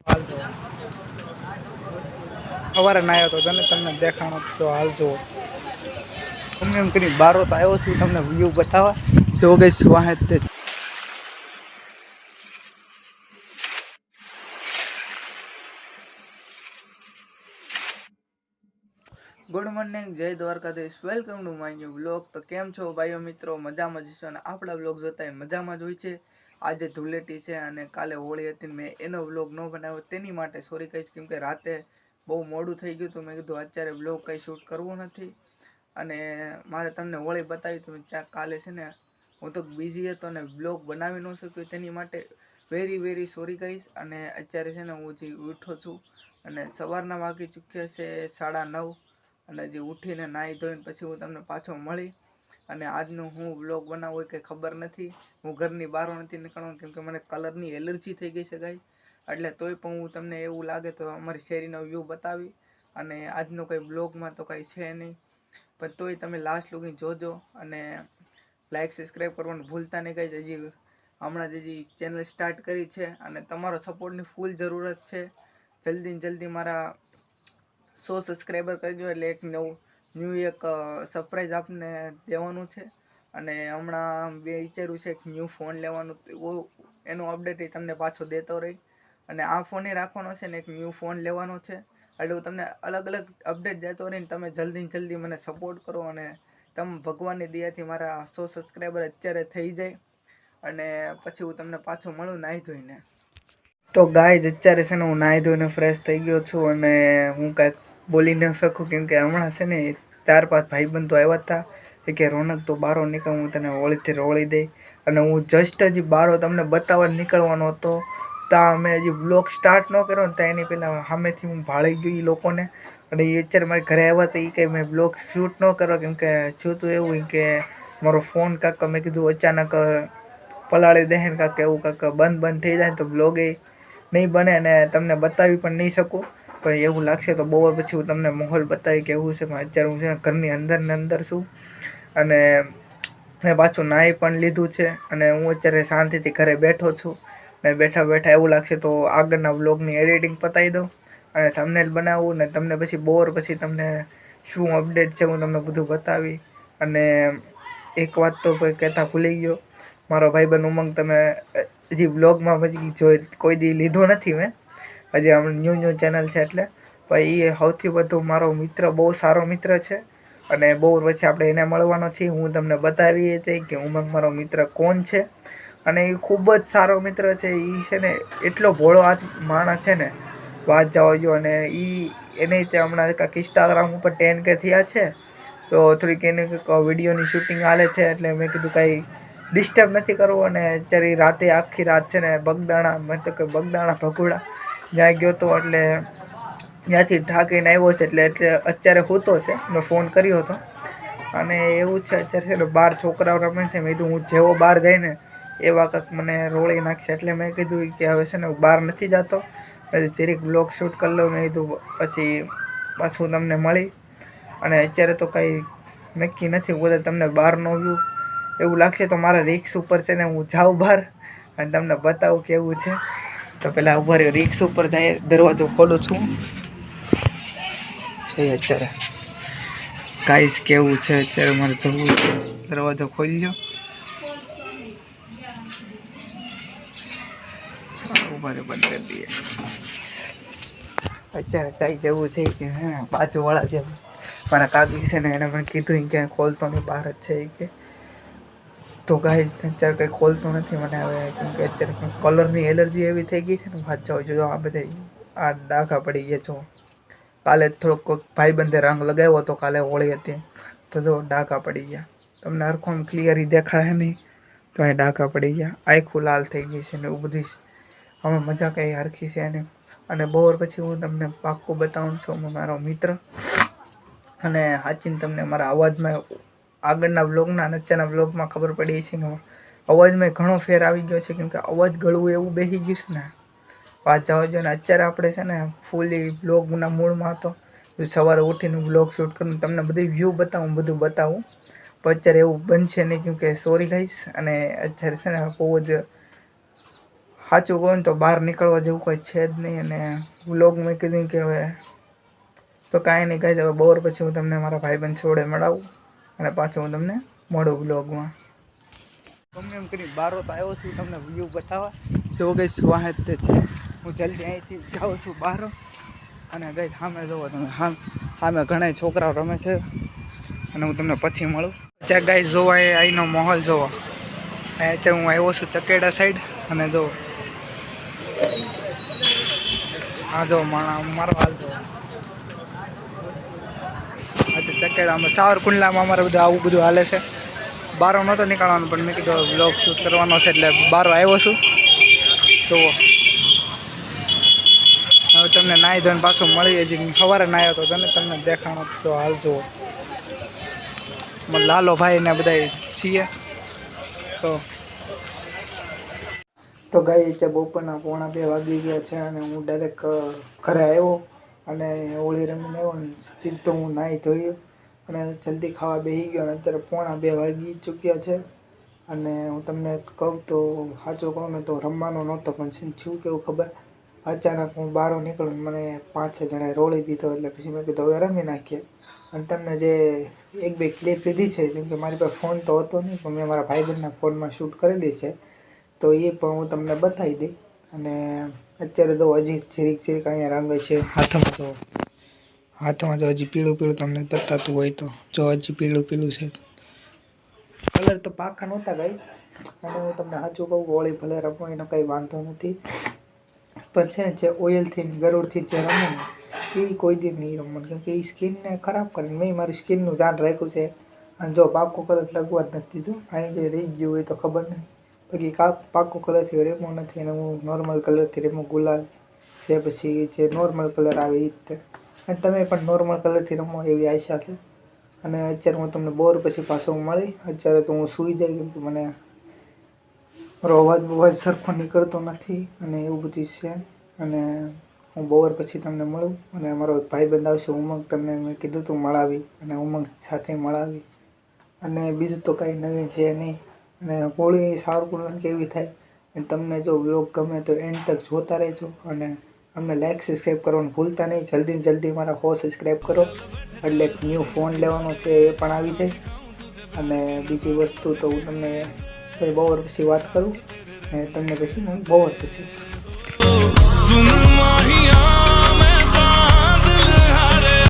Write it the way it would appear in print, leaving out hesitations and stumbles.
હાલતો સવારે નાયો તો તમને દેખાણો તો હાલ જુઓ ગમે એમ કરી બારો તો આવ્યો છું તમને વ્યૂ બતાવવા જો ગઈ વાહે તે ગુડ મોર્નિંગ, જય Dwarkadhish, welcome to my new vlog. તો કેમ છો ભાઈઓ મિત્રો? મજામાં જ છો ને? આપણા વ્લોગ જોતા મજામાં જ હોય છે। આજે ધૂળેટી છે અને કાલે હોળી હતી, મેં એનો વ્લોગ ન બનાવ્યો તેની માટે સોરી કહીશ, કેમ કે રાતે બહુ મોડું થઈ ગયું તો મેં કીધું અત્યારે વ્લોગ કંઈ શૂટ કરવો નથી અને મારે તમને હોળી બતાવી તો કાલે છે ને હું તો બિઝી હતો ને વ્લોગ બનાવી ન શક્યો, તેની માટે વેરી સોરી કહીશ। અને અત્યારે છે ને હું જે ઉઠો છું અને સવારના વાગી ચૂક્યા છે 9:30 અને જે ઉઠીને નાહી ધોઈને પછી હું તમને પાછો મળી અને આજનું હું વ્લોગ બનાવું કે ખબર નથી। હું ઘરની બહાર નથી નીકળવાનું કેમ કે મને કલરની એલર્જી થઈ ગઈ છે ગાઈ, એટલે તોય પણ હું તમને એવું લાગે તો અમારી શેરીનો વ્યૂ બતાવી અને આજનો કંઈ બ્લોગમાં તો કંઈ છે નહીં, પણ તોય તમે લાસ્ટ લગી જોજો અને લાઈક સબસ્ક્રાઈબ કરવાનું ભૂલતા નહીં ગાઈ। હજી હમણાં જ ચેનલ સ્ટાર્ટ કરી છે અને તમારો સપોર્ટની ફૂલ જરૂરત છે। જલ્દી મારા 100 સબસ્ક્રાઈબર કરી દો એટલે એક એક સરપ્રાઈઝ આપને દેવાનું છે અને હમણાં મેં વિચાર્યું છે એક ન્યૂ ફોન લેવાનું, એનું અપડેટ તમને પાછો દેતો રહી અને આ ફોન રાખવાનો છે ને એક ન્યૂ ફોન લેવાનો છે, એટલે હું તમને અલગ અપડેટ દેતો રહીને તમે જલ્દી મને સપોર્ટ કરો અને તમે ભગવાનની દયાથી મારા 100 સબસ્ક્રાઈબર અત્યારે થઈ જાય અને પછી હું તમને પાછો મળું નાહી ધોઈને। તો ગાઈઝ અત્યારે છે ને હું નાહી ધોઈને ફ્રેશ થઈ ગયો છું અને હું કાંઈક બોલી ન શકું કેમ કે હમણાં છે ને 4-5 ભાઈબંધો આવ્યા હતા કે રોનક તો બારો નીકળ, હું તને હોળીથી રોળી દઈ અને હું જસ્ટ હજી બારો તમને બતાવવા નીકળવાનો હતો ત્યાં મેં હજી બ્લોગ સ્ટાર્ટ ન કર્યો ને ત્યાં એની પહેલાં સામેથી હું ભાળી ગયો એ લોકોને અને એ અત્યારે મારી ઘરે આવ્યા હતા, એ કંઈ મેં બ્લોગ શૂટ ન કરવા કેમ કે શું તો એવું કે મારો ફોન કાંક મેં કીધું અચાનક પલાળી દે ને કાંક એવું કાંક બંધ થઈ જાય તો બ્લોગ એ નહીં બને અને તમને બતાવી પણ નહીં શકું, પણ એવું લાગશે તો બહુ પછી હું તમને માહોલ બતાવી કે એવું છે। પણ અત્યારે હું છે ઘરની અંદર છું અને મેં પાછું નાહી પણ લીધું છે અને હું અત્યારે શાંતિથી ઘરે બેઠો છું ને બેઠા એવું લાગશે તો આગળના વ્લોગની એડિટિંગ પતાવી દઉં અને થંબનેલ બનાવું ને તમને પછી તમને શું અપડેટ છે હું તમને બધું બતાવી। અને એક વાત તો કહેતા ભૂલી ગયો, મારો ભાઈબંધ ઉમંગ તમે હજી બ્લોગમાં પછી કોઈ દી લીધો નથી મેં, હજી આમ ન્યૂ ચેનલ છે એટલે પણ એ સૌથી વધુ મારો મિત્ર, બહુ સારો મિત્ર છે અને બહુ પછી આપણે એને મળવાનો છીએ। હું તમને બતાવી હતી કે ઉમંગ મારો મિત્ર કોણ છે અને એ ખૂબ જ સારો મિત્ર છે। એ છે ને એટલો ભોળો માણસ છે ને વાત જવા જો અને એને હમણાં કાંઈક ઇન્સ્ટાગ્રામ ઉપર 10K થયા છે તો થોડીક એને કંઈક વિડીયોની શૂટિંગ હાલે છે એટલે મેં કીધું કાંઈ ડિસ્ટર્બ નથી કરવું અને અત્યારે રાતે આખી રાત છે ને બગદાણા મતલબ કે બગદાણા ભગોડા ત્યાં ગયો હતો એટલે ત્યાંથી ઢાંકીને આવ્યો છે એટલે અત્યારે સૂતો છે, મેં ફોન કર્યો હતો અને એવું છે અત્યારે છે ને બહાર છોકરાઓ રમે છે, મેં કીધું હું જેવો બહાર ગઈ ને એવા કંઈક મને રોળી નાખશે એટલે મેં કીધું કે હવે છે ને હું બહાર નથી જતો, જરીક બ્લોગ શૂટ કરી લઉં, મેં કીધું પછી પાછું તમને મળી અને અત્યારે તો કંઈ નક્કી નથી, બધા તમને બહારનો વ્યૂ એવું લાગશે તો મારા રિક્સ ઉપર છે ને હું જાઉં બહાર અને તમને બતાવું કેવું છે। તો પહેલાં ઉભા રહ્યો, રિક્સ ઉપર જાય દરવાજો ખોલું છું અત્યારે ગાઈસ કેવું છે અત્યારે મારે જવું છે, દરવાજો ખોલી લો ઉભા બંધ કરી દઈએ। અત્યારે કઈ જેવું છે કે હા બાજુવાળા જે મારા કાકી છે ને એણે મને કીધું કે ખોલતો નહીં બહાર જ છે કે તો ગાઈસ અત્યારે કંઈ ખોલતો નથી મને હવે કેમ કે અત્યારે કલરની એલર્જી એવી થઈ ગઈ છે ને વાત જાઓ જો આ બધા આ ડાઘા પડી ગયા છો, કાલે થોડોક ભાઈબંધે રંગ લગાવ્યો હતો, કાલે હોળી હતી તો જો ડાઘા પડી ગયા, તમને હરખું ક્લિયરી દેખાય નહીં તો અહીં ડાઘા પડી ગયા, આખું લાલ થઈ ગઈ છે ને એવું બધી હવે મજા કંઈ હરખી છે નહીં અને બપોર પછી હું તમને પાક્કું બતાવું છું મારો મિત્ર અને સાચીને તમને મારા અવાજમાં આગળના વ્લોગના અને અત્યારના વ્લોગમાં ખબર પડી છે કે અવાજમાં ઘણો ફેર આવી ગયો છે કેમ કે અવાજ ગળવું એવું બેસી ગયું છે ને વાત જવા જો ને અત્યારે આપણે છે ને ફૂલી વ્લોગના મૂળમાં હતો, સવારે ઉઠીને વ્લોગ શૂટ કરું તમને બધી વ્યૂ બતાવું બધું બતાવું પણ અત્યારે એવું બનશે નહીં કેમ કે સોરી ગાઈસ અને અત્યારે છે ને બહુ જ સાચું કહું ને તો બહાર નીકળવા જેવું કંઈ છે જ નહીં, અને વ્લોગ મેં કીધું કે હવે તો કાંઈ નહીં કહી દે. બપોર પછી હું તમને મારા ભાઈબંધ જોડે મળાવું અને પાછું હું તમને મળું વ્લોગમાં. ગમે એમ કરી બારો તો આવ્યો છું તમને વ્યૂ બતાવવા. જો ગઈ વાહ તે છે, હું જલ્દી અહીંથી જાઉં છું બારો. અને ગઈ સામે જોવો તમે, સામે ઘણા છોકરાઓ રમે છે અને હું તમને પછી મળું. ત્યાં ગાઈ જોવા એ અહીંનો માહોલ જોવો. અત્યારે હું આવ્યો છું ચકેડા સાઈડ અને જો હા જો મારો હાલ જો ચકેડામાં સાવરકુંડલામાં અમારે બધું આવું બધું હાલે છે. બારો નહોતો નીકળવાનો પણ મેં કીધું બ્લોગ શૂટ કરવાનો છે એટલે બારો આવ્યો છું. જુઓ હવે તમને નાહી ધોઈને પાછું મળીએ. હજી સવારે નાહ્યો તો તમને દેખાણો તો હાલ જુઓ લાલો ભાઈ ને બધા છીએ. તો ગાઈ ત્યાં બપોરના 1:30 વાગી ગયા છે અને હું ડાયરેક્ટ ઘરે આવ્યો અને હોળી રમીને આવ્યો ને સીધો હું નાહી ધોયો અને જલ્દી ખાવા બેસી ગયો. અને અત્યારે 1:30 વાગી ચૂક્યા છે. અને હું તમને કહું તો સાચું કહું ને તો રમવાનો નહોતો, પણ શું કેવું ખબર, અચાનક હું બહાર નીકળું મને 5-6 જણાએ રોળી દીધો. એટલે પછી મેં કીધું હવે રમી નાખીએ. અને તમને જે 1-2 ક્લિપ લીધી છે, કેમ કે મારી પાસે ફોન તો હતો નહીં, પણ મેં મારા ભાઈબંધના ફોનમાં શૂટ કરેલી છે, તો એ પણ હું તમને બતાવી દઈ. અને અત્યારે તો હજી જીરીક અહીંયા રંગ છે હાથમાં તો હજી પીળું તમને બતાતું હોય તો જો હજી પીળું છે. કલર તો પાકા નહોતા ગાઈ. અને હું તમને સાચું કહું, હોળી ભલે રમો એનો કંઈ વાંધો નથી, પણ છે ને જે ઓઇલથી ગરુડથી જે રમે ને એ કોઈ દી નહીં રમવાનું, કેમ કે એ સ્કિનને ખરાબ કરે. મેં મારી સ્કિનનું ધ્યાન રાખ્યું છે. અને જો પાકો કલર લગવા જ નથી દીધું. અહીં જે રહી ગયું હોય તો ખબર નહીં, બાકી પાકો કલરથી રેમો નથી. અને હું નોર્મલ કલરથી રેમો, ગુલાલ છે પછી જે નોર્મલ કલર આવે એ જ. અને તમે પણ નોર્મલ કલરથી રમો એવી આશા છે. અને અત્યારે હું તમને બોર પછી પાછો મળી. અત્યારે તો હું સૂઈ જાય, કેમ કે મને મારો અવાજ સરખો નીકળતો નથી અને એવું બધું છે. અને હું બોર પછી તમને મળું. અને અમારો ભાઈબંધ આવશે ઉમંગ, તમને મેં કીધું હતું મળાવી, અને ઉમંગ સાથે મળાવી. અને બીજું તો કાંઈ નવીન છે નહીં. અને હોળી સાવરકુંડલા કેવી થાય, અને તમને જો વ્લોગ ગમે તો એન્ડ તક જોતા રહેજો. અને અમને લાઈક સબસ્ક્રાઈબ કરવાનું ભૂલતા નહીં. જલ્દી મારા 100 સબસ્ક્રાઈબ કરો એટલે એક ન્યૂ ફોન લેવાનો છે એ પણ આવી જાય. અને બીજી વસ્તુ તો હું તમને બપોર પછી વાત કરું અને તમને પછી બપોર પછી